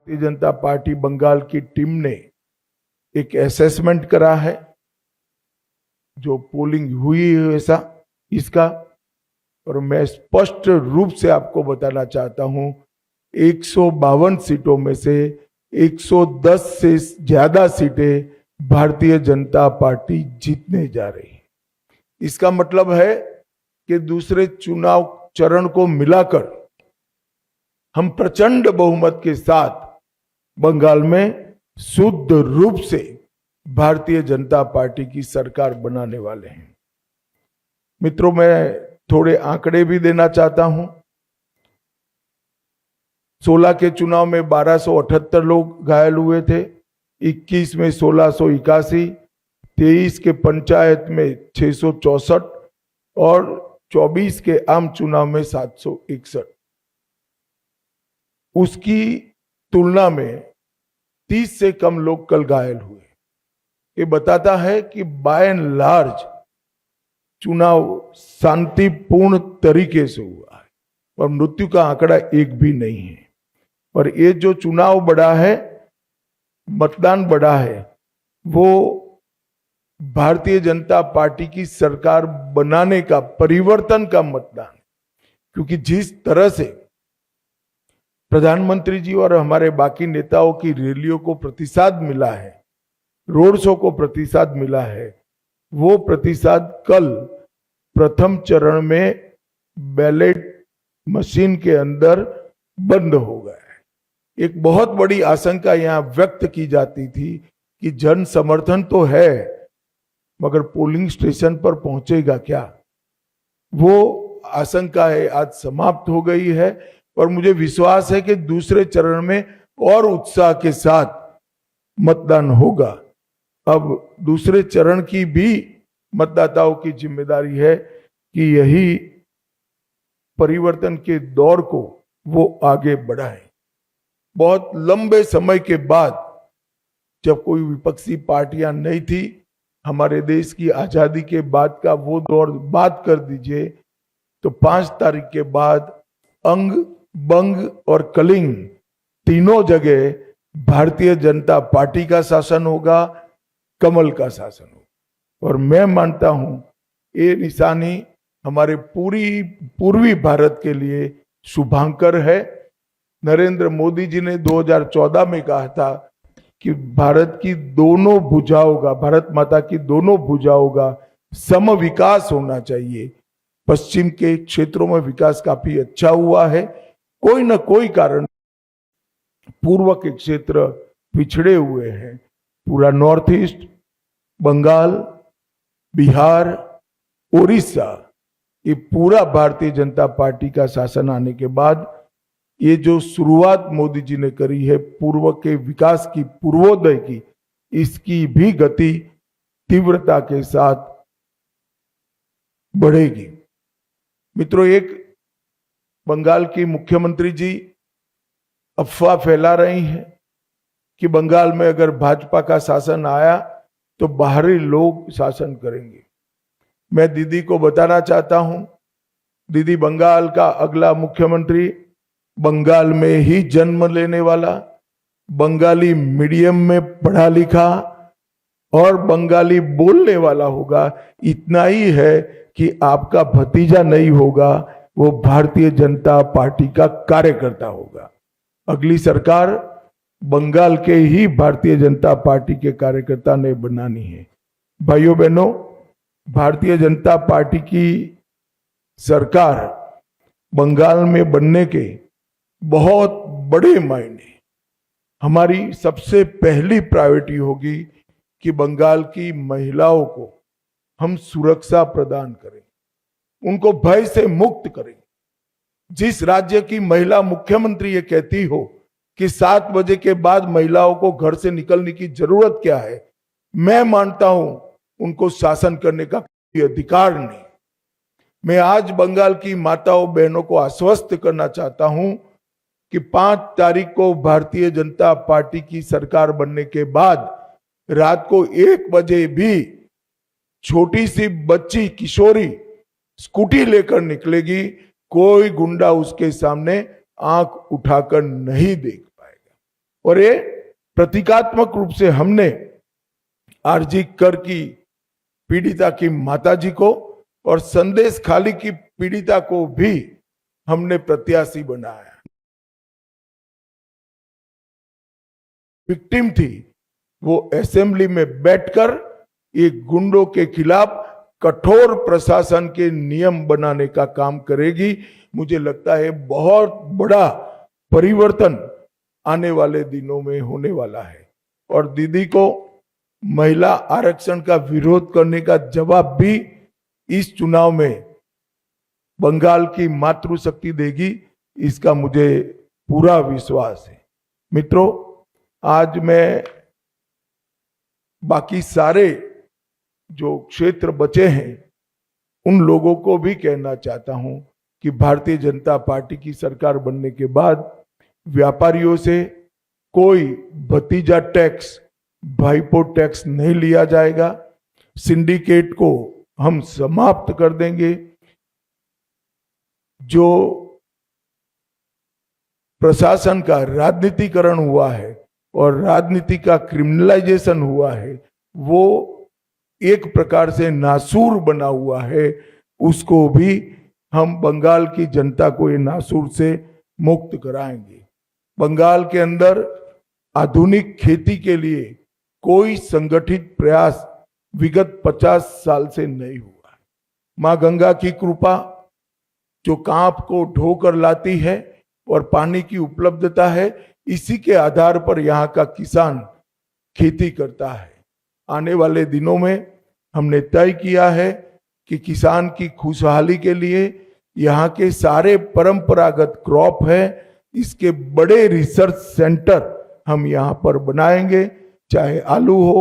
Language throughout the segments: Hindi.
भारतीय जनता पार्टी बंगाल की टीम ने एक असेसमेंट करा है, जो पोलिंग हुई है ऐसा इसका, और मैं स्पष्ट रूप से आपको बताना चाहता हूं 152 सीटों में से 110 से ज्यादा सीटें भारतीय जनता पार्टी जीतने जा रही है। इसका मतलब है कि दूसरे चुनाव चरण को मिलाकर हम प्रचंड बहुमत के साथ बंगाल में शुद्ध रूप से भारतीय जनता पार्टी की सरकार बनाने वाले हैं। मित्रों, मैं थोड़े आंकड़े भी देना चाहता हूं। 16 के चुनाव में 1278 लोग घायल हुए थे, 21 में 1681, 23 के पंचायत में 664 और 24 के आम चुनाव में 761। उसकी तुलना में 30 से कम लोग कल घायल हुए। ये बताता है कि बाय एंड लार्ज चुनाव शांतिपूर्ण तरीके से हुआ है और मृत्यु का आंकड़ा एक भी नहीं है। और ये जो चुनाव बढ़ा है, मतदान बढ़ा है, वो भारतीय जनता पार्टी की सरकार बनाने का, परिवर्तन का मतदान, क्योंकि जिस तरह से प्रधानमंत्री जी और हमारे बाकी नेताओं की रैलियों को प्रतिसाद मिला है, रोड शो को प्रतिसाद मिला है, वो प्रतिसाद कल प्रथम चरण में बैलेट मशीन के अंदर बंद हो गया है। एक बहुत बड़ी आशंका यहां व्यक्त की जाती थी कि जन समर्थन तो है, मगर पोलिंग स्टेशन पर पहुंचेगा क्या? वो आशंका है आज समाप्त हो गई है और मुझे विश्वास है कि दूसरे चरण में और उत्साह के साथ मतदान होगा। अब दूसरे चरण की भी मतदाताओं की जिम्मेदारी है कि यही परिवर्तन के दौर को वो आगे बढ़ाएं। बहुत लंबे समय के बाद, जब कोई विपक्षी पार्टियां नहीं थी, हमारे देश की आजादी के बाद का वो दौर बात कर दीजिए, तो 5 तारीख के बाद अंग, बंग और कलिंग तीनों जगह भारतीय जनता पार्टी का शासन होगा, कमल का शासन होगा। और मैं मानता हूं ये निशानी हमारे पूर्वी भारत के लिए शुभांकर है। नरेंद्र मोदी जी ने 2014 में कहा था कि भारत की दोनों भुजाओं का, भारत माता की दोनों भुजाओं का सम विकास होना चाहिए। पश्चिम के क्षेत्रों में विकास काफी अच्छा हुआ है, कोई न कोई कारण पूर्व के क्षेत्र पिछड़े हुए हैं। पूरा नॉर्थ ईस्ट, बंगाल, बिहार, उड़ीसा, ये पूरा भारतीय जनता पार्टी का शासन आने के बाद ये जो शुरुआत मोदी जी ने करी है पूर्व के विकास की, पूर्वोदय की, इसकी भी गति तीव्रता के साथ बढ़ेगी। मित्रों, एक बंगाल की मुख्यमंत्री जी अफवाह फैला रही हैं कि बंगाल में अगर भाजपा का शासन आया तो बाहरी लोग शासन करेंगे। मैं दीदी को बताना चाहता हूं, दीदी बंगाल का अगला मुख्यमंत्री बंगाल में ही जन्म लेने वाला, बंगाली मीडियम में पढ़ा लिखा और बंगाली बोलने वाला होगा। इतना ही है कि आपका भतीजा नहीं होगा, वो भारतीय जनता पार्टी का कार्यकर्ता होगा। अगली सरकार बंगाल के ही भारतीय जनता पार्टी के कार्यकर्ता ने बनानी है। भाइयों बहनों, भारतीय जनता पार्टी की सरकार बंगाल में बनने के बहुत बड़े मायने, हमारी सबसे पहली प्रायोरिटी होगी कि बंगाल की महिलाओं को हम सुरक्षा प्रदान करें, उनको भय से मुक्त करें। जिस राज्य की महिला मुख्यमंत्री ये कहती हो कि 7 बजे के बाद महिलाओं को घर से निकलने की जरूरत क्या है, मैं मानता हूं उनको शासन करने का कोई अधिकार नहीं। मैं आज बंगाल की माताओं बहनों को आश्वस्त करना चाहता हूं कि 5 तारीख को भारतीय जनता पार्टी की सरकार बनने के बाद रात को 1 बजे भी छोटी सी बच्ची, किशोरी स्कूटी लेकर निकलेगी, कोई गुंडा उसके सामने आंख उठाकर नहीं देख पाएगा। और ये प्रतीकात्मक रूप से हमने आरजी कर की पीड़िता की माताजी को और संदेश खाली की पीड़िता को भी हमने प्रत्याशी बनाया। विक्टिम थी, वो असेंबली में बैठकर ये गुंडों के खिलाफ कठोर प्रशासन के नियम बनाने का काम करेगी। मुझे लगता है बहुत बड़ा परिवर्तन आने वाले दिनों में होने वाला है। और दीदी को महिला आरक्षण का विरोध करने का जवाब भी इस चुनाव में बंगाल की मातृशक्ति देगी, इसका मुझे पूरा विश्वास है। मित्रों, आज मैं बाकी सारे जो क्षेत्र बचे हैं उन लोगों को भी कहना चाहता हूं कि भारतीय जनता पार्टी की सरकार बनने के बाद व्यापारियों से कोई भतीजा टैक्स, भाईपो टैक्स नहीं लिया जाएगा। सिंडिकेट को हम समाप्त कर देंगे। जो प्रशासन का राजनीतिकरण हुआ है और राजनीति का क्रिमिनलाइजेशन हुआ है, वो एक प्रकार से नासूर बना हुआ है, उसको भी हम बंगाल की जनता को ये नासूर से मुक्त कराएंगे। बंगाल के अंदर आधुनिक खेती के लिए कोई संगठित प्रयास विगत 50 साल से नहीं हुआ। मां गंगा की कृपा जो कांप को ढोकर लाती है और पानी की उपलब्धता है, इसी के आधार पर यहाँ का किसान खेती करता है। आने वाले दिनों में हमने तय किया है कि किसान की खुशहाली के लिए यहाँ के सारे परंपरागत क्रॉप है, इसके बड़े रिसर्च सेंटर हम यहाँ पर बनाएंगे। चाहे आलू हो,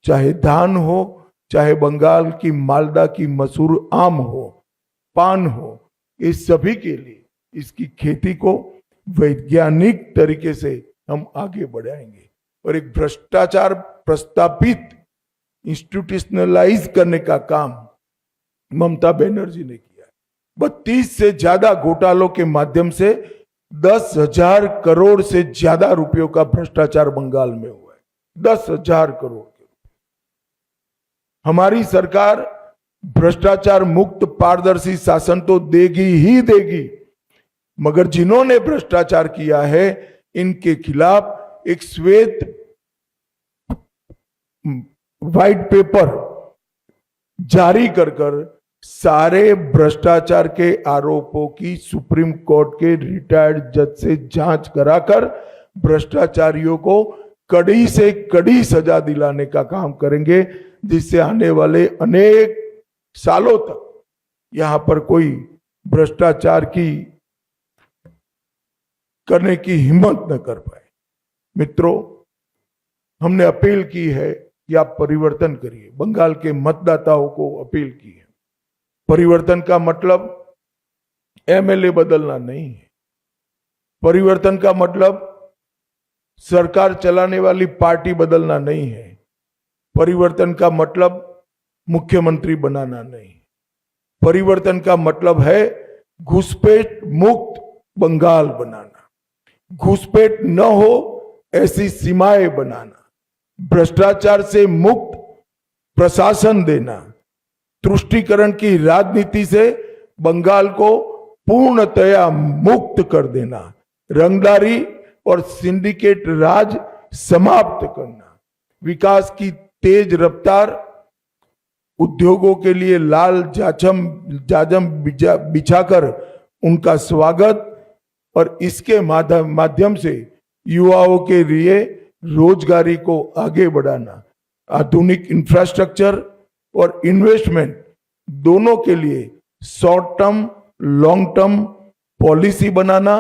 चाहे धान हो, चाहे बंगाल की मालदा की मसूर आम हो, पान हो, इस सभी के लिए इसकी खेती को वैज्ञानिक तरीके से हम आगे बढ़ाएंगे। और एक भ्रष्टाचार प्रस्तापित इंस्टीट्यूशनलाइज करने का काम ममता बनर्जी ने किया। 32 से ज्यादा घोटालों के माध्यम से 10,000 करोड़ से ज्यादा रुपयों का भ्रष्टाचार बंगाल में हुआ है। 10,000 करोड़। हमारी सरकार भ्रष्टाचार मुक्त पारदर्शी शासन तो देगी ही देगी, मगर जिन्होंने भ्रष्टाचार किया है इनके खिलाफ एक श्वेत व्हाइट पेपर जारी कर सारे भ्रष्टाचार के आरोपों की सुप्रीम कोर्ट के रिटायर्ड जज से जांच कराकर भ्रष्टाचारियों को कड़ी से कड़ी सजा दिलाने का काम करेंगे, जिससे आने वाले अनेक सालों तक यहां पर कोई भ्रष्टाचार की करने की हिम्मत न कर पाए। मित्रों, हमने अपील की है कि आप परिवर्तन करिए। बंगाल के मतदाताओं को अपील की है। परिवर्तन का मतलब एमएलए बदलना नहीं है। परिवर्तन का मतलब सरकार चलाने वाली पार्टी बदलना नहीं है। परिवर्तन का मतलब मुख्यमंत्री बनाना नहीं। परिवर्तन का मतलब है घुसपैठ मुक्त बंगाल बनाना, घुसपैठ न हो ऐसी सीमाएं बनाना, भ्रष्टाचार से मुक्त प्रशासन देना, तुष्टीकरण की राजनीति से बंगाल को पूर्णतया मुक्त कर देना, रंगदारी और सिंडिकेट राज समाप्त करना, विकास की तेज रफ्तार, उद्योगों के लिए लाल जाजम बिछाकर उनका स्वागत और इसके माध्यम से युवाओं के लिए रोजगारी को आगे बढ़ाना, आधुनिक इंफ्रास्ट्रक्चर और इन्वेस्टमेंट दोनों के लिए short term long term policy बनाना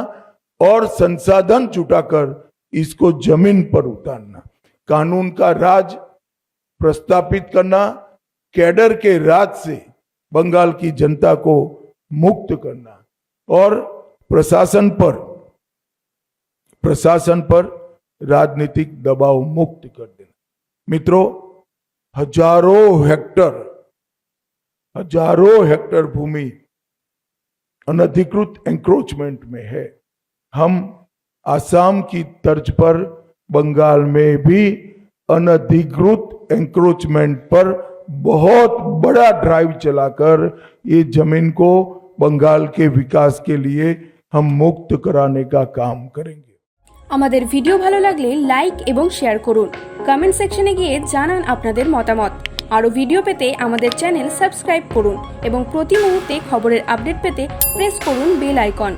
और संसाधन जुटाकर इसको जमीन पर उतारना, कानून का राज प्रस्तापित करना, कैडर के राज से बंगाल की जनता को मुक्त करना और प्रशासन पर राजनीतिक दबाव मुक्त कर देना। मित्रों, हजारों हेक्टर भूमि अनधिकृत एंक्रोचमेंट में है। हम आसाम की तर्ज पर बंगाल में भी अनधिकृत एंक्रोचमेंट पर बहुत बड़ा ड्राइव चलाकर ये जमीन को बंगाल के विकास के लिए हम मुक्त कराने का काम करेंगे। আমাদের ভিডিও ভালো লাগলে লাইক এবং শেয়ার করুন। কমেন্ট সেকশনে গিয়ে জানান আপনাদের মতামত। আরও ভিডিও পেতে আমাদের চ্যানেল সাবস্ক্রাইব করুন এবং প্রতি মুহূর্তে খবরের আপডেট পেতে প্রেস করুন বেল আইকন।